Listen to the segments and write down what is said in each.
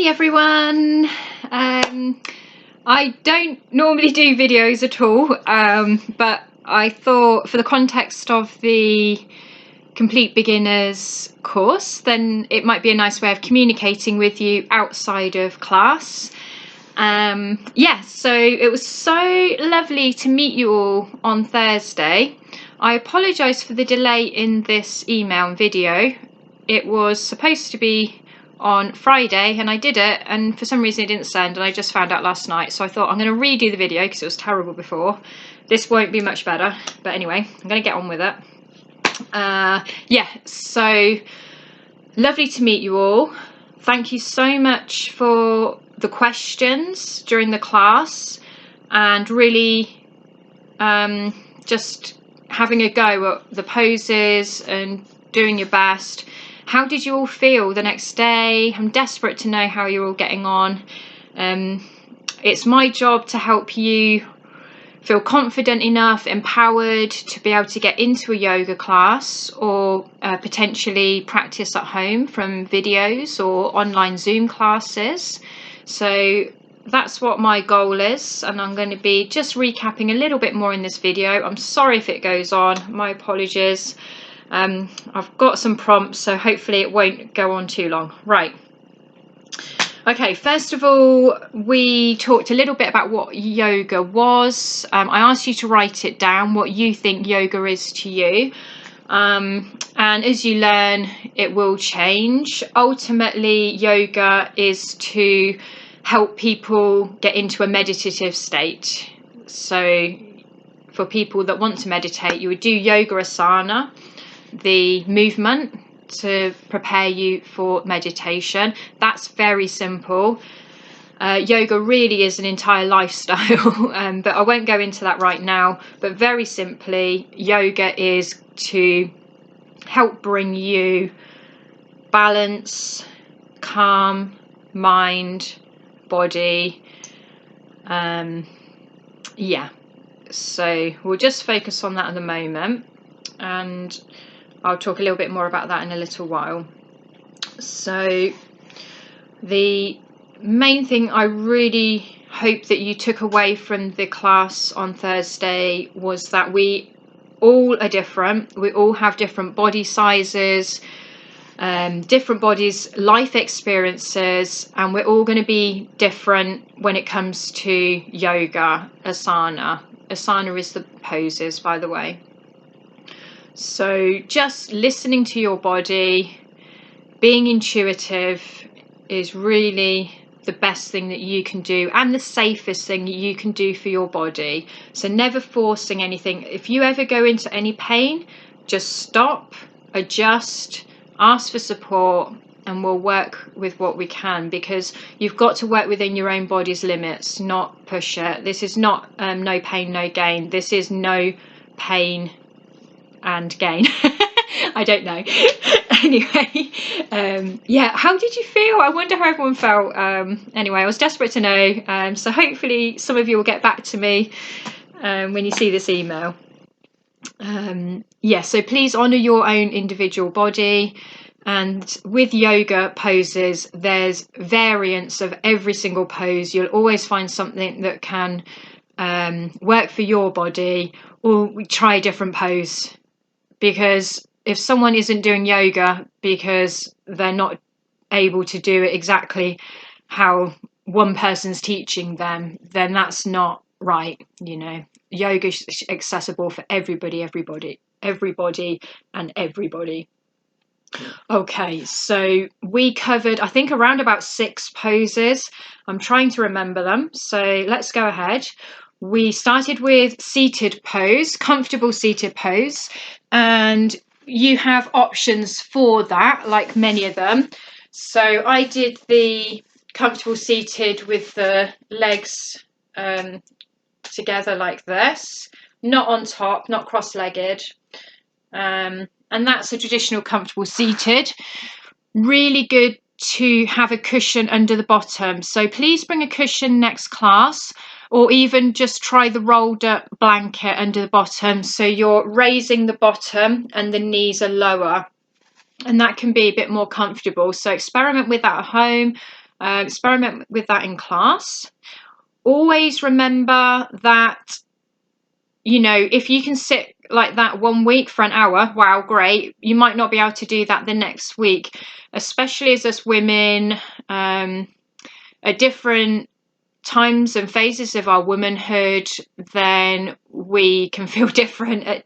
Hi everyone. I don't normally do videos at all, but I thought for the context of the Complete Beginners course, then it might be a nice way of communicating with you outside of class. So it was so lovely to meet you all on Thursday. I apologise for the delay in this email and video. It was supposed to be on Friday and I did it, and for some reason it didn't send, and I just found out last night, so I thought I'm going to redo the video because it was terrible before. This won't be much better, but anyway, I'm going to get on with it. So lovely to meet you all. Thank you so much for the questions during the class and really just having a go at the poses and doing your best. How did you all feel the next day? I'm desperate to know how you're all getting on. It's my job to help you feel confident enough, empowered to be able to get into a yoga class or potentially practice at home from videos or online Zoom classes. So that's what my goal is, and I'm going to be just recapping a little bit more in this video. I'm sorry if it goes on, my apologies. I've got some prompts, so hopefully it won't go on too long. Right. Okay, first of all, we talked a little bit about what yoga was. I asked you to write it down, what you think yoga is to you. And as you learn, it will change. Ultimately, yoga is to help people get into a meditative state. So for people that want to meditate, you would do yoga asana, the movement to prepare you for meditation. That's very simple. Yoga really is an entire lifestyle, but I won't go into that right now. But very simply, yoga is to help bring you balance, calm, mind, body. So we'll just focus on that at the moment, and I'll talk a little bit more about that in a little while. So the main thing I really hope that you took away from the class on Thursday was that we all are different. We all have different body sizes, different bodies, life experiences, and we're all going to be different when it comes to yoga, asana. Asana is the poses, by the way. So just listening to your body, being intuitive is really the best thing that you can do and the safest thing you can do for your body. So never forcing anything. If you ever go into any pain, just stop, adjust, ask for support, and we'll work with what we can, because you've got to work within your own body's limits, not push it. This is not no pain, no gain. This is no pain and gain. I don't know. Anyway, how did you feel? I wonder how everyone felt. Anyway, I was desperate to know. So hopefully some of you will get back to me when you see this email. So please honour your own individual body. And with yoga poses, there's variants of every single pose. You'll always find something that can work for your body, or we try a different pose. Because if someone isn't doing yoga because they're not able to do it exactly how one person's teaching them, then that's not right. Yoga is accessible for everybody. Okay, so we covered, I think, around about 6 poses. I'm trying to remember them, so let's go ahead. We started with seated pose, comfortable seated pose, and you have options for that, like many of them. So I did the comfortable seated with the legs together like this, not on top, not cross-legged. And that's a traditional comfortable seated. Really good to have a cushion under the bottom. So please bring a cushion next class, or even just try the rolled up blanket under the bottom, so you're raising the bottom and the knees are lower, and that can be a bit more comfortable. So experiment with that at home. Experiment with that in class. Always remember that, you know, if you can sit like that 1 week for an hour, wow, great. You might not be able to do that the next week, especially as us women, at different times and phases of our womanhood, then we can feel different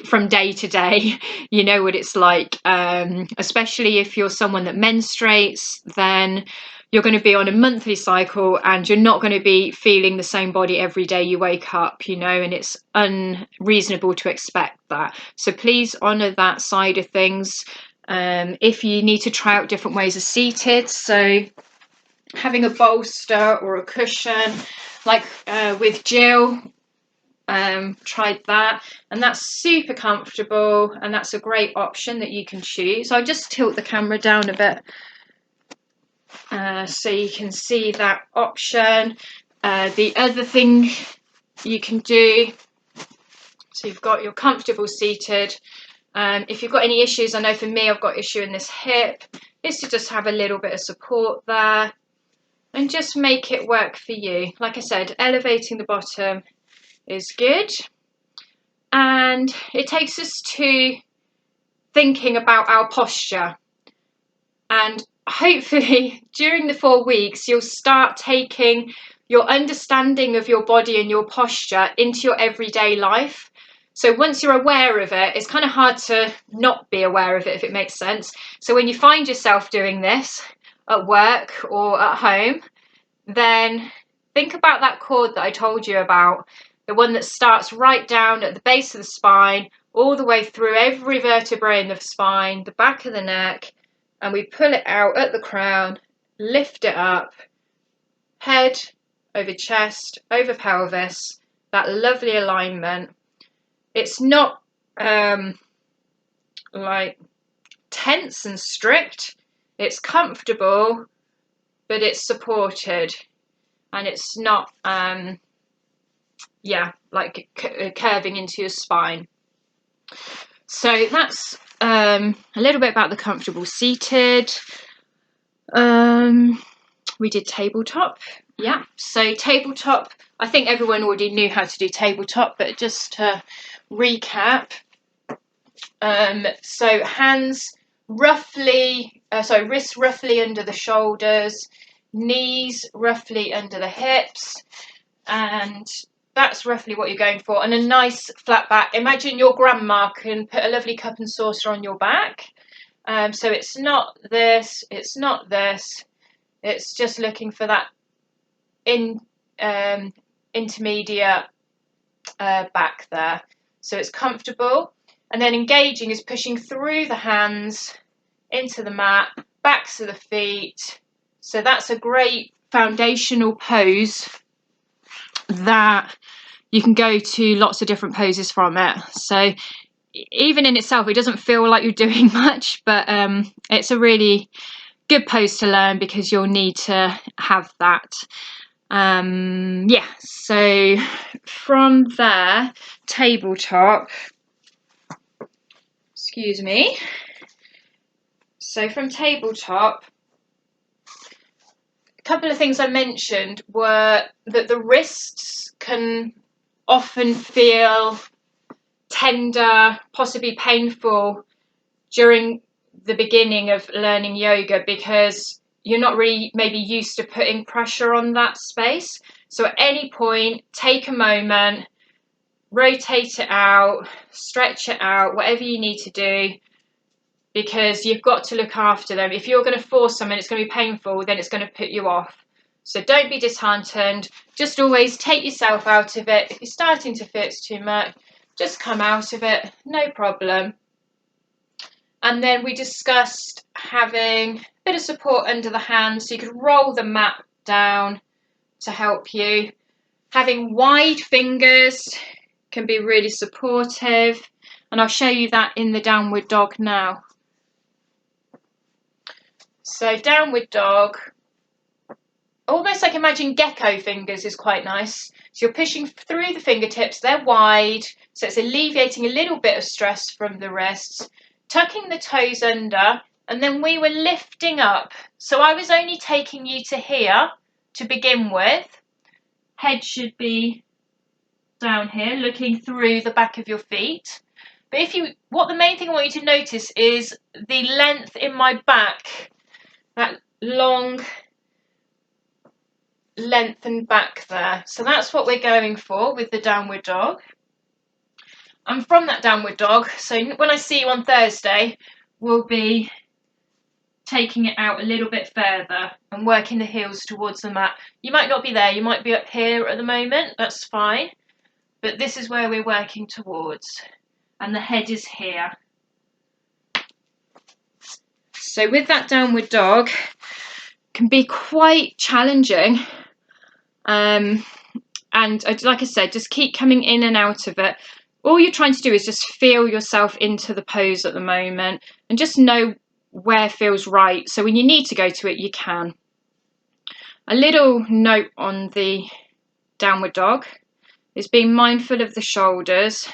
from day to day. You know what it's like, especially if you're someone that menstruates, then you're going to be on a monthly cycle and you're not going to be feeling the same body every day you wake up, you know, and it's unreasonable to expect that. So please honour that side of things. If you need to try out different ways of seated, so having a bolster or a cushion, like with Jill, tried that, and that's super comfortable, and that's a great option that you can choose. I'll just tilt the camera down a bit so you can see that option. The other thing you can do, so you've got your comfortable seated. If you've got any issues, I know for me I've got issue in this hip, is to just have a little bit of support there and just make it work for you. Like I said, elevating the bottom is good, and it takes us to thinking about our posture, and hopefully during the 4 weeks you'll start taking your understanding of your body and your posture into your everyday life. So once you're aware of it, it's kind of hard to not be aware of it, if it makes sense. So when you find yourself doing this at work or at home, then think about that cord that I told you about, the one that starts right down at the base of the spine, all the way through every vertebrae in the spine, the back of the neck, and we pull it out at the crown, lift it up, head over chest, over pelvis, that lovely alignment. It's not like tense and strict, it's comfortable, but it's supported, and it's not like curving into your spine. So that's a little bit about the comfortable seated. We did tabletop. Yeah, so tabletop, I think everyone already knew how to do tabletop, but just to recap, so hands roughly, wrists roughly under the shoulders, knees roughly under the hips, and that's roughly what you're going for. And a nice flat back. Imagine your grandma can put a lovely cup and saucer on your back. So it's not this, it's not this. It's just looking for that intermediate back there. So it's comfortable. And then engaging is pushing through the hands into the mat, backs of the feet. So that's a great foundational pose that you can go to lots of different poses from it. So even in itself, it doesn't feel like you're doing much, but it's a really good pose to learn because you'll need to have that. So from there, tabletop, excuse me. So from tabletop, a couple of things I mentioned were that the wrists can often feel tender, possibly painful during the beginning of learning yoga because you're not really maybe used to putting pressure on that space. So at any point, take a moment, rotate it out, stretch it out, whatever you need to do, because you've got to look after them. If you're going to force them and it's going to be painful, then it's going to put you off. So don't be disheartened. Just always take yourself out of it. If you're starting to feel it's too much, just come out of it, no problem. And then we discussed having a bit of support under the hands, so you could roll the mat down to help you. Having wide fingers can be really supportive, and I'll show you that in the downward dog now. So downward dog, almost like imagine gecko fingers is quite nice. So you're pushing through the fingertips, they're wide, so it's alleviating a little bit of stress from the wrists. Tucking the toes under, and then we were lifting up. So I was only taking you to here to begin with. Head should be down here, looking through the back of your feet. But the main thing I want you to notice is the length in my back, that long lengthened back there. So that's what we're going for with the downward dog. And from that downward dog, so when I see you on Thursday, we'll be taking it out a little bit further and working the heels towards the mat. You might not be there, you might be up here at the moment, that's fine. But this is where we're working towards. And the head is here. So with that downward dog, can be quite challenging. And like I said, just keep coming in and out of it. All you're trying to do is just feel yourself into the pose at the moment and just know where feels right. So when you need to go to it, you can. A little note on the downward dog is being mindful of the shoulders.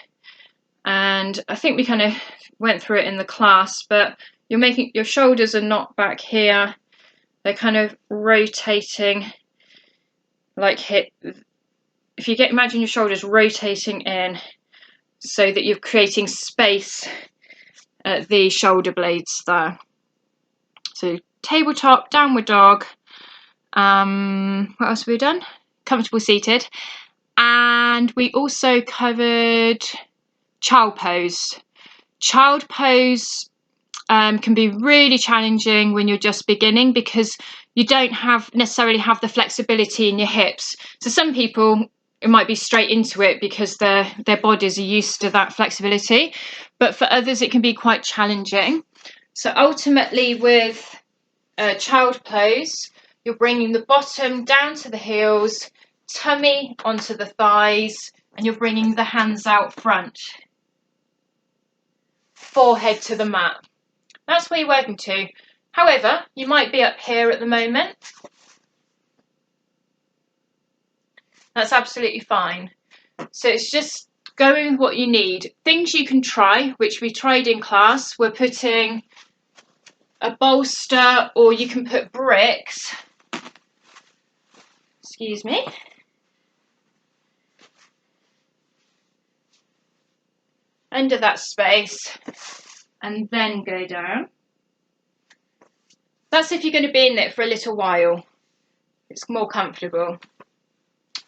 And I think we kind of went through it in the class, but your shoulders are not back here. They're kind of rotating like if you imagine your shoulders rotating in so that you're creating space at the shoulder blades there. So tabletop, downward dog. What else have we done? Comfortable seated. And we also covered child pose. Child pose can be really challenging when you're just beginning because you don't necessarily have the flexibility in your hips. So some people, it might be straight into it because their bodies are used to that flexibility, but for others it can be quite challenging. So ultimately with child pose, you're bringing the bottom down to the heels, tummy onto the thighs, and you're bringing the hands out front. Forehead to the mat. That's where you're working to. However, you might be up here at the moment. That's absolutely fine. So it's just going with what you need. Things you can try, which we tried in class, we're putting a bolster, or you can put bricks. Excuse me. Under that space, and then go down. That's if you're going to be in it for a little while. It's more comfortable.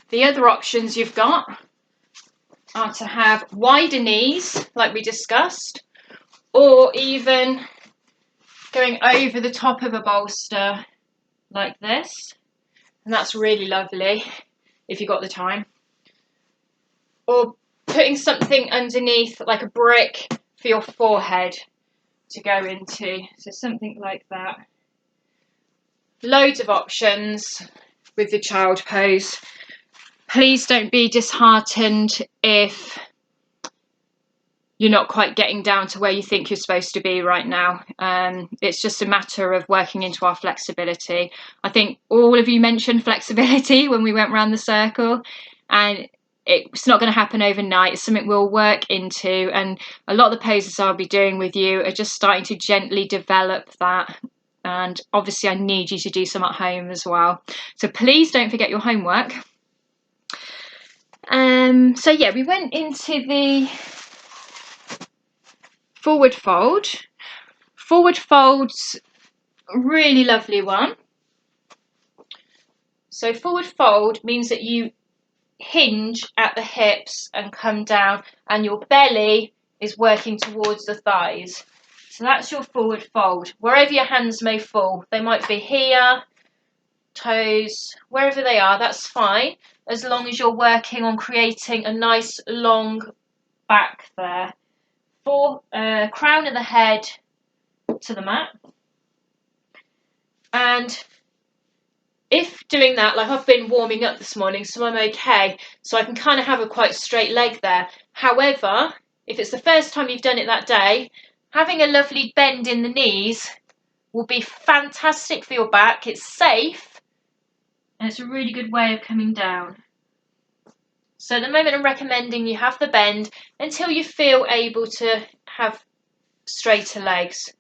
The other options you've got are to have wider knees, like we discussed, or even going over the top of a bolster like this. And that's really lovely if you've got the time. Or putting something underneath, like a brick, for your forehead to go into. So something like that. Loads of options with the child pose. Please don't be disheartened if you're not quite getting down to where you think you're supposed to be right now. It's just a matter of working into our flexibility. I think all of you mentioned flexibility when we went around the circle, and it's not going to happen overnight. It's something we'll work into, and a lot of the poses I'll be doing with you are just starting to gently develop that. And obviously I need you to do some at home as well. So please don't forget your homework. So yeah, we went into the forward fold. Forward fold's a really lovely one. So forward fold means that you hinge at the hips and come down, and your belly is working towards the thighs. So that's your forward fold. Wherever your hands may fall, they might be here, toes, wherever they are, that's fine, as long as you're working on creating a nice long back there. Crown of the head to the mat. And if doing that, like I've been warming up this morning, so I'm okay, so I can kind of have a quite straight leg there. However, if it's the first time you've done it that day, having a lovely bend in the knees will be fantastic for your back. It's safe, and it's a really good way of coming down. So at the moment I'm recommending you have the bend until you feel able to have straighter legs.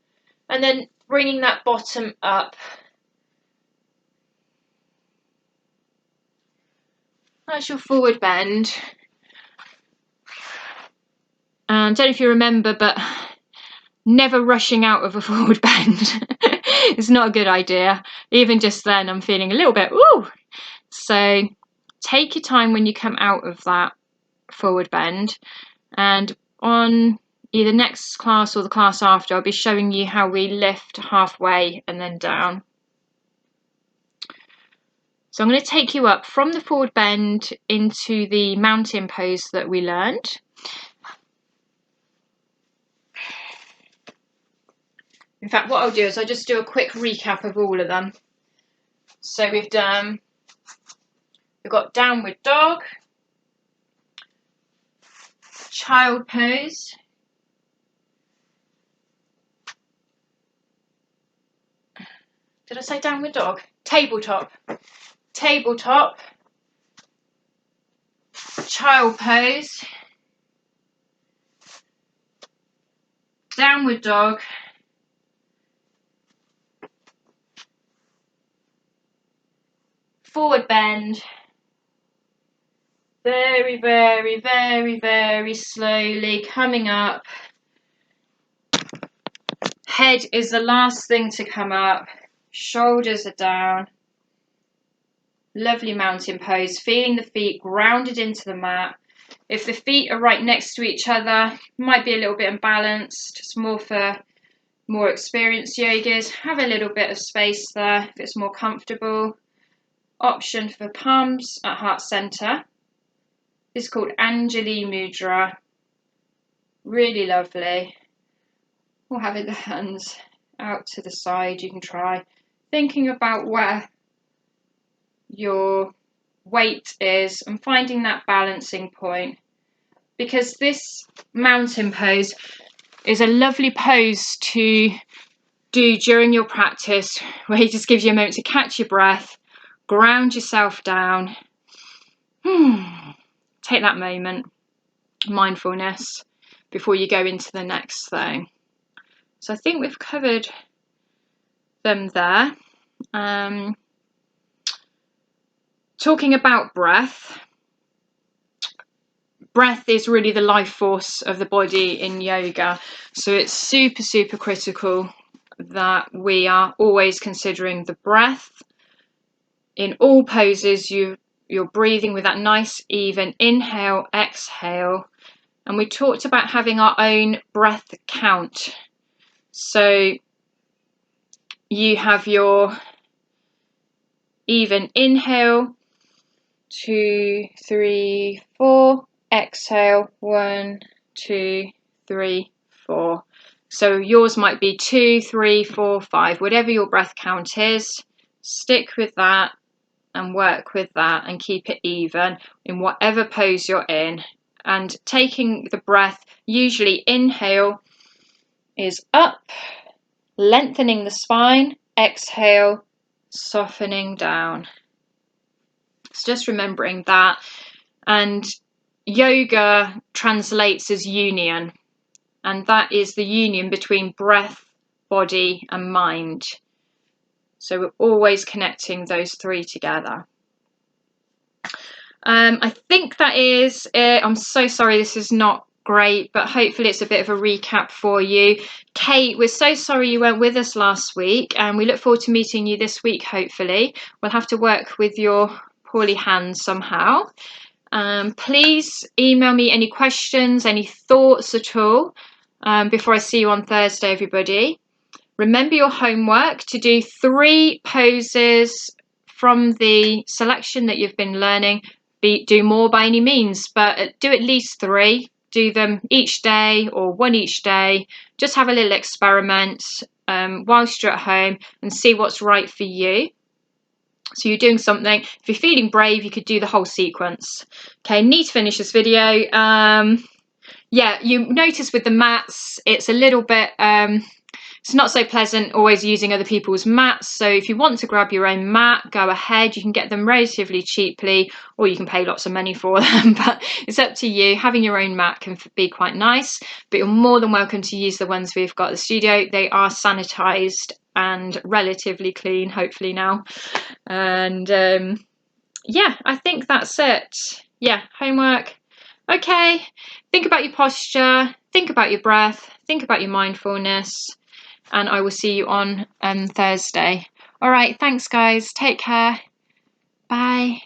And then bringing that bottom up. That's your forward bend. I don't know if you remember, but never rushing out of a forward bend is not a good idea. Even just then, I'm feeling a little bit, woo! So take your time when you come out of that forward bend, and on either next class or the class after, I'll be showing you how we lift halfway and then down. So I'm going to take you up from the forward bend into the mountain pose that we learned. In fact, what I'll do is I'll just do a quick recap of all of them. So we've got downward dog, child pose, did I say downward dog? Tabletop, child pose, downward dog, forward bend, very, very, very, very slowly coming up. Head is the last thing to come up, shoulders are down. Lovely mountain pose, feeling the feet grounded into the mat. If the feet are right next to each other, might be a little bit imbalanced. It's more for more experienced yogis. Have a little bit of space there if it's more comfortable. Option for palms at heart center. It's called Anjali Mudra. Really lovely. Or having the hands out to the side, you can try. Thinking about where your weight is and finding that balancing point, because this mountain pose is a lovely pose to do during your practice, where it just gives you a moment to catch your breath, ground yourself down, take that moment, mindfulness, before you go into the next thing. So I think we've covered them there. Talking about breath, breath is really the life force of the body in yoga. So it's super, super critical that we are always considering the breath. In all poses, you're breathing with that nice, even inhale, exhale. And we talked about having our own breath count. So you have your even inhale, 2, 3, 4, exhale, 1, 2, 3, 4. So yours might be 2, 3, 4, 5, whatever your breath count is. Stick with that and work with that and keep it even in whatever pose you're in. And taking the breath, usually inhale is up, lengthening the spine, exhale, softening down. So just remembering that. And yoga translates as union, and that is the union between breath, body and mind. So we're always connecting those three together. I think that is it. I'm so sorry this is not great, but hopefully it's a bit of a recap for you. Kate, we're so sorry you weren't with us last week, and we look forward to meeting you this week, hopefully. We'll have to work with your poorly hands somehow. Please email me any questions, any thoughts at all before I see you on Thursday, everybody. Remember your homework to do 3 poses from the selection that you've been learning. Do more by any means, but do at least 3. Do them each day or one each day. Just have a little experiment whilst you're at home and see what's right for you. So you're doing something. If you're feeling brave, you could do the whole sequence. Okay, need to finish this video. Yeah, you notice with the mats, it's a little bit It's not so pleasant always using other people's mats. So if you want to grab your own mat, go ahead. You can get them relatively cheaply, or you can pay lots of money for them, but it's up to you. Having your own mat can be quite nice, but you're more than welcome to use the ones we've got at the studio. They are sanitized and relatively clean, hopefully now. And yeah, I think that's it. Yeah, homework. Okay, think about your posture, think about your breath, think about your mindfulness, and I will see you on Thursday. All right, thanks guys. Take care. Bye.